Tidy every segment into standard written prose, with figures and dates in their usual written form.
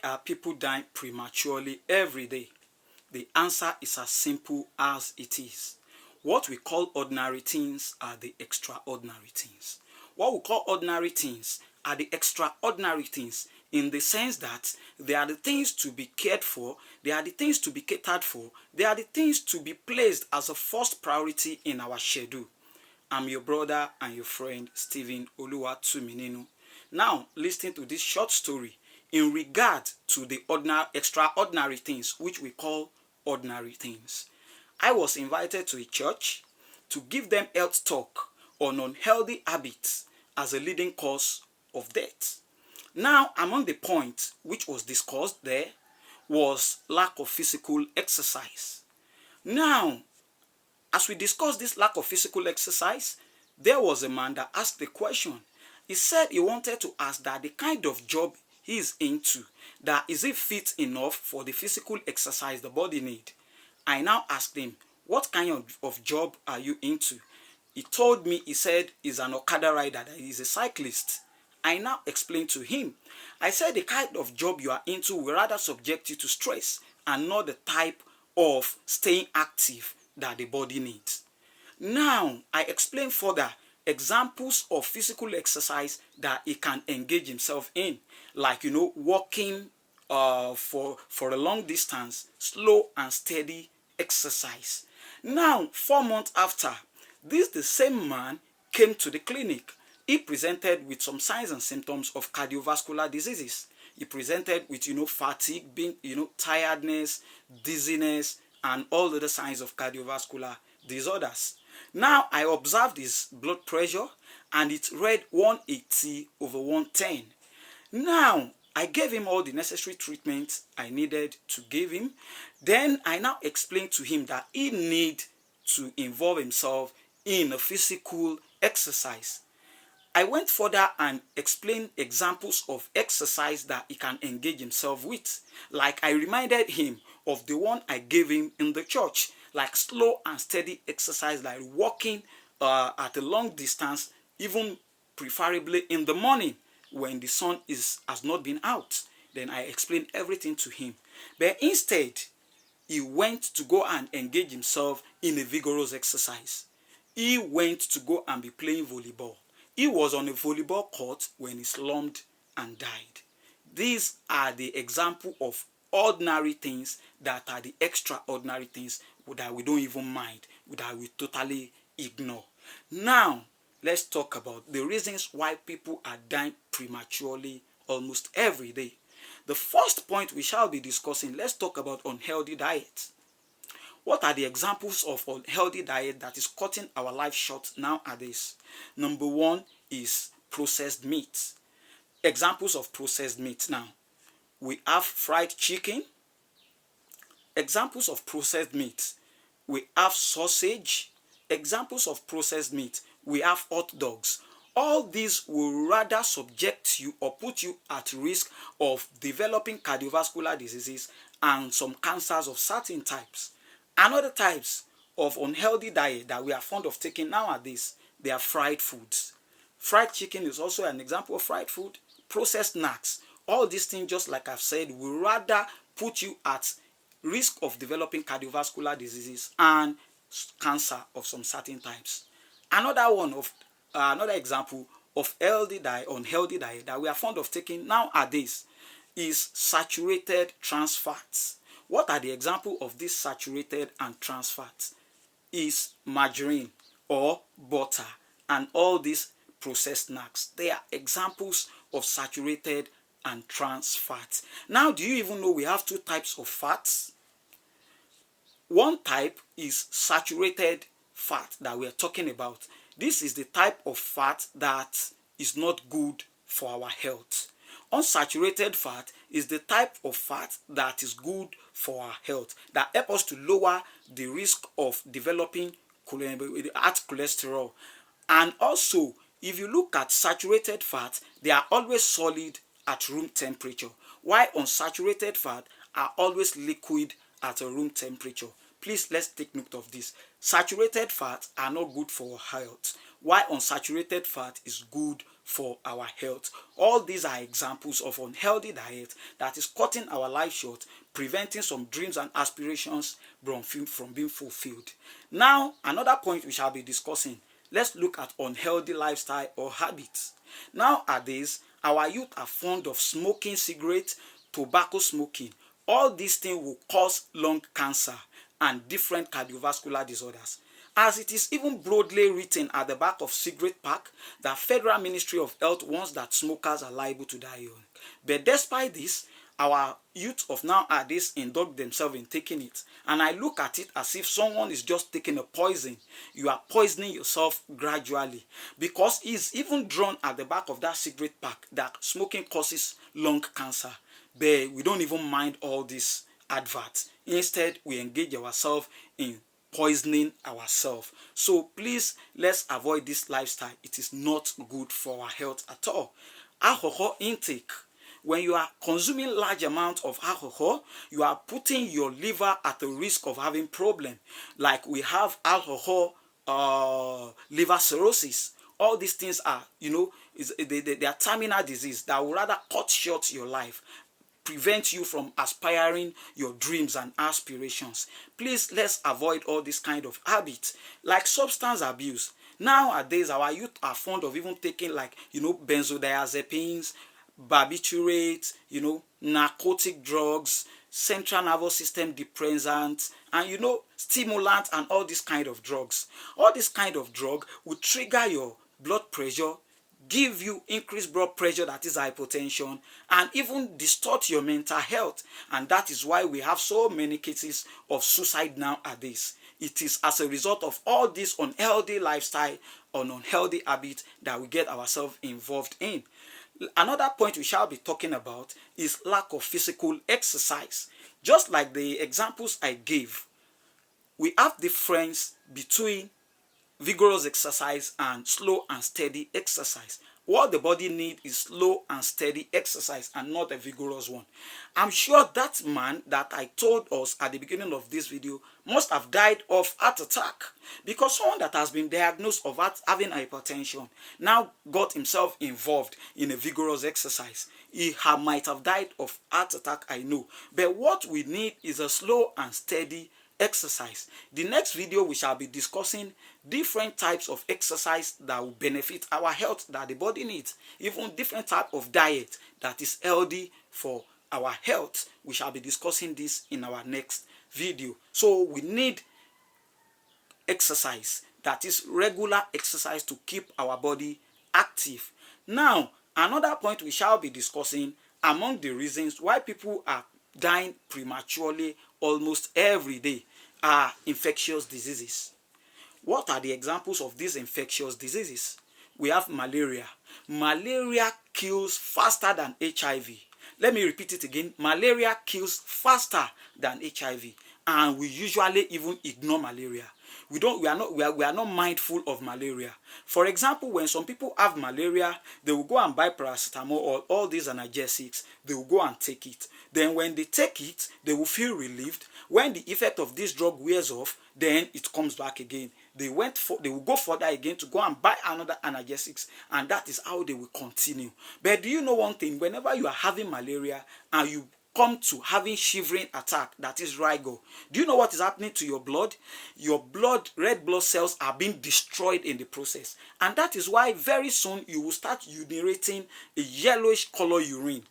Are people dying prematurely every day? The answer is as simple as it is. What we call ordinary things are the extraordinary things. What we call ordinary things are the extraordinary things, in the sense that they are the things to be cared for, they are the things to be catered for, they are the things to be placed as a first priority in our schedule. I'm your brother and your friend Stephen Oluwatumininu. Now, listen to this short story in regard to the extraordinary things which we call ordinary things. I was invited to a church to give them health talk on unhealthy habits as a leading cause of death. Now, among the points which was discussed there was lack of physical exercise. Now, as we discussed this lack of physical exercise, there was a man that asked the question. He said he wanted to ask that the kind of job he is into, that is it fit enough for the physical exercise the body need. I now asked him, what kind of job are you into? He told me, he said he's an Okada rider, that he's a cyclist. I now explained to him. I said the kind of job you are into will rather subject you to stress and not the type of staying active that the body needs. Now, I explained further examples of physical exercise that he can engage himself in, like, walking for a long distance, slow and steady exercise. Now, 4 months after, the same man came to the clinic. He presented with some signs and symptoms of cardiovascular diseases. He presented with, fatigue, being, tiredness, dizziness, and all other signs of cardiovascular disorders. Now, I observed his blood pressure, and it read 180/110. Now, I gave him all the necessary treatments I needed to give him. Then I now explained to him that he needs to involve himself in a physical exercise. I went further and explained examples of exercise that he can engage himself with. Like, I reminded him of the one I gave him in the church, like slow and steady exercise, like walking at a long distance, even preferably in the morning when the sun has not been out. Then I explained everything to him. But instead, he went to go and engage himself in a vigorous exercise. He went to go and be playing volleyball. He was on a volleyball court when he slumped and died. These are the example of ordinary things that are the extraordinary things that we don't even mind, that we totally ignore. Now, let's talk about the reasons why people are dying prematurely almost every day. The first point we shall be discussing, let's talk about unhealthy diet. What are the examples of unhealthy diet that is cutting our life short nowadays? Number one is processed meat. Examples of processed meat now. We have fried chicken. Examples of processed meat. We have sausage. Examples of processed meat. We have hot dogs. All these will rather subject you or put you at risk of developing cardiovascular diseases and some cancers of certain types. Another types of unhealthy diet that we are fond of taking nowadays, they are fried foods. Fried chicken is also an example of fried food. Processed snacks. All these things, just like I've said, will rather put you at risk of developing cardiovascular diseases and cancer of some certain types. Another example of unhealthy diet that we are fond of taking nowadays is saturated trans fats. What are the examples of this saturated and trans fats? Is margarine or butter and all these processed snacks. They are examples of saturated and trans fats. Now, do you even know we have two types of fats? One type is saturated fat that we are talking about. This is the type of fat that is not good for our health. Unsaturated fat is the type of fat that is good for our health, that help us to lower the risk of developing heart cholesterol. And also, if you look at saturated fat, they are always solid at room temperature, while unsaturated fat are always liquid at a room temperature. Please, let's take note of this. Saturated fats are not good for our health, while unsaturated fat is good for our health. All these are examples of unhealthy diet that is cutting our life short, preventing some dreams and aspirations from being fulfilled. Now, another point we shall be discussing, let's look at unhealthy lifestyle or habits. Nowadays, our youth are fond of smoking cigarettes, tobacco smoking. All these things will cause lung cancer and different cardiovascular disorders. As it is even broadly written at the back of cigarette pack, the Federal Ministry of Health warns that smokers are liable to die young. But despite this, our youth of nowadays indulge themselves in taking it. And I look at it as if someone is just taking a poison. You are poisoning yourself gradually. Because it's even drawn at the back of that cigarette pack that smoking causes lung cancer. But we don't even mind all these adverts. Instead, we engage ourselves in poisoning ourselves. So please, let's avoid this lifestyle. It is not good for our health at all. Alcohol intake. When you are consuming large amounts of alcohol, you are putting your liver at the risk of having problem. Like we have alcohol liver cirrhosis. All these things are, they are terminal disease that will rather cut short your life, prevent you from aspiring your dreams and aspirations. Please, let's avoid all this kind of habits. Like substance abuse. Nowadays, our youth are fond of even taking benzodiazepines, barbiturates, narcotic drugs, central nervous system depressants, and stimulants and all these kind of drugs. All this kind of drug will trigger your blood pressure, give you increased blood pressure, that is hypertension, and even distort your mental health. And that is why we have so many cases of suicide nowadays. It is as a result of all this unhealthy lifestyle or unhealthy habit that we get ourselves involved in. Another point we shall be talking about is lack of physical exercise. Just like the examples I gave, we have difference between vigorous exercise and slow and steady exercise. What the body needs is slow and steady exercise and not a vigorous one. I'm sure that man that I told us at the beginning of this video must have died of heart attack, because someone that has been diagnosed of having hypertension now got himself involved in a vigorous exercise. He might have died of heart attack, I know. But what we need is a slow and steady exercise. The next video we shall be discussing different types of exercise that will benefit our health that the body needs, even different type of diet that is healthy for our health. We shall be discussing this in our next video. So we need exercise, that is regular exercise, to keep our body active. Now, another point we shall be discussing among the reasons why people are dying prematurely almost every day are infectious diseases. What are the examples of these infectious diseases? We have malaria. Malaria kills faster than HIV. Let me repeat it again. Malaria kills faster than HIV, and we usually even ignore malaria. We are not mindful of malaria. For example, when some people have malaria, they will go and buy paracetamol or all these analgesics. They will go and take it. Then when they take it, they will feel relieved. When the effect of this drug wears off, then it comes back again. They will go further again to go and buy another analgesics, and that is how they will continue. But do you know one thing? Whenever you are having malaria and you come to having shivering attack, that is rigor, do you know what is happening to your blood? Your red blood cells are being destroyed in the process, and that is why very soon you will start urinating a yellowish color urine.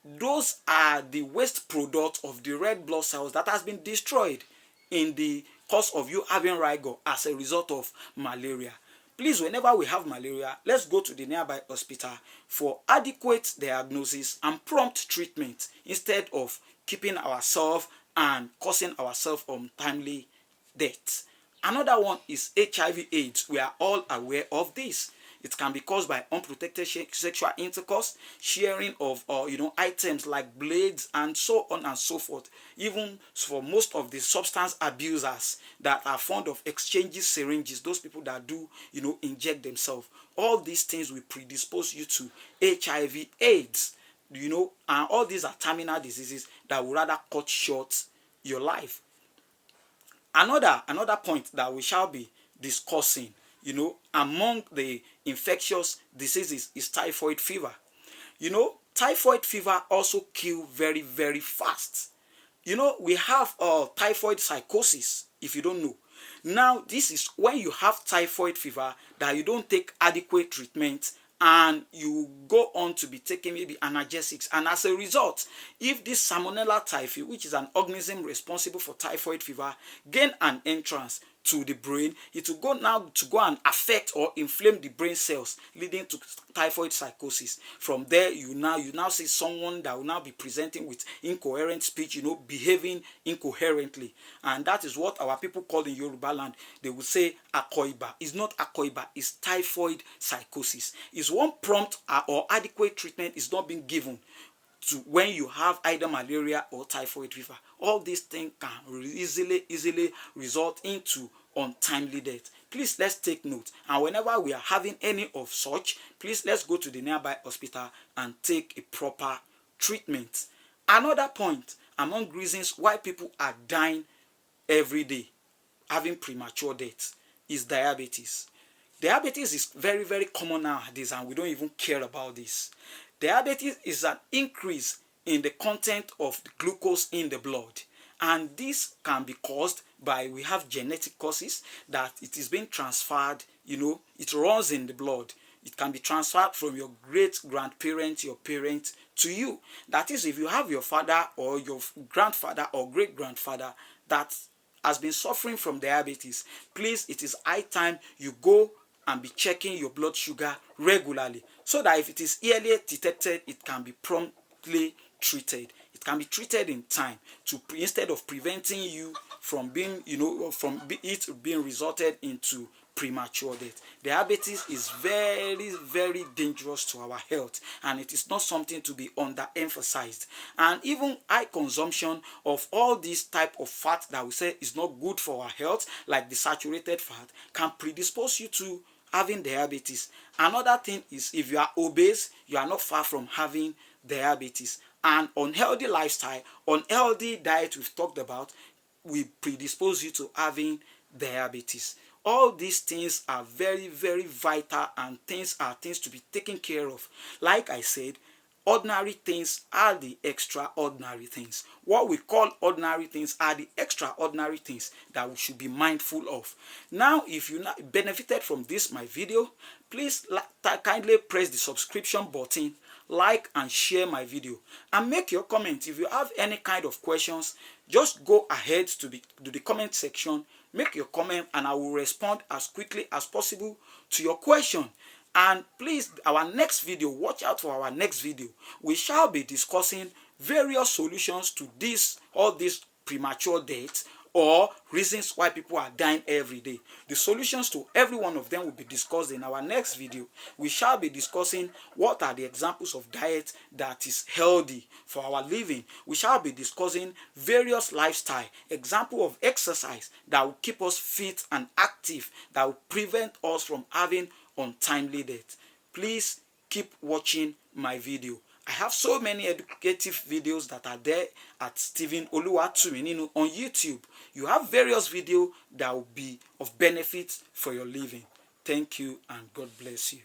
Those are the waste products of the red blood cells that has been destroyed in the course of you having rigor as a result of malaria. Please, whenever we have malaria, let's go to the nearby hospital for adequate diagnosis and prompt treatment instead of keeping ourselves and causing ourselves untimely death. Another one is HIV/AIDS. We are all aware of this. It can be caused by unprotected sexual intercourse, sharing of items like blades and so on and so forth. Even for most of the substance abusers that are fond of exchanging syringes, those people that do inject themselves, all these things will predispose you to HIV/AIDS. And all these are terminal diseases that will rather cut short your life. Another point that we shall be discussing among the infectious diseases is typhoid fever. Typhoid fever also kill very, very fast. We have typhoid psychosis, if you don't know. Now, this is when you have typhoid fever that you don't take adequate treatment and you go on to be taking maybe analgesics. And as a result, if this Salmonella typhi, which is an organism responsible for typhoid fever, gain an entrance to the brain, it will go and affect or inflame the brain cells, leading to typhoid psychosis. From there, you now see someone that will now be presenting with incoherent speech, behaving incoherently. And that is what our people call in Yoruba land. They will say akoiba. It's not akoiba, it's typhoid psychosis. It's one prompt or adequate treatment is not being given to when you have either malaria or typhoid fever. All these things can easily result into untimely death. Please, let's take note. And whenever we are having any of such, please, let's go to the nearby hospital and take a proper treatment. Another point among reasons why people are dying every day, having premature death, is diabetes. Diabetes is very, very common nowadays, and we don't even care about this. Diabetes is an increase in the content of the glucose in the blood, and this can be caused by, we have genetic causes, that it is being transferred, it runs in the blood. It can be transferred from your great grandparent, your parent, to you. That is, if you have your father or your grandfather or great grandfather that has been suffering from diabetes, please, it is high time you go and be checking your blood sugar regularly, so that if it is early detected, it can be promptly treated. It can be treated in time instead of preventing you from being, it being resulted into premature death. Diabetes is very, very dangerous to our health, and it is not something to be underemphasized. And even high consumption of all these type of fat that we say is not good for our health, like the saturated fat, can predispose you to having diabetes. Another thing is, if you are obese, you are not far from having diabetes. And unhealthy lifestyle, unhealthy diet we've talked about, will predispose you to having diabetes. All these things are very, very vital, and things to be taken care of. Like I said, ordinary things are the extraordinary things. What we call ordinary things are the extraordinary things that we should be mindful of. Now, if you benefited from my video, please kindly press the subscription button, like and share my video, and make your comment. If you have any kind of questions, just go ahead to the comment section, make your comment, and I will respond as quickly as possible to your question. And please, our next video, watch out for our next video. We shall be discussing various solutions to all these premature deaths, or reasons why people are dying every day. The solutions to every one of them will be discussed in our next video. We shall be discussing what are the examples of diet that is healthy for our living. We shall be discussing various lifestyle, example of exercise that will keep us fit and active, that will prevent us from having untimely death. Please keep watching my video. I have so many educative videos that are there at Stephen Oluwatumininu on YouTube. You have various videos that will be of benefit for your living. Thank you, and God bless you.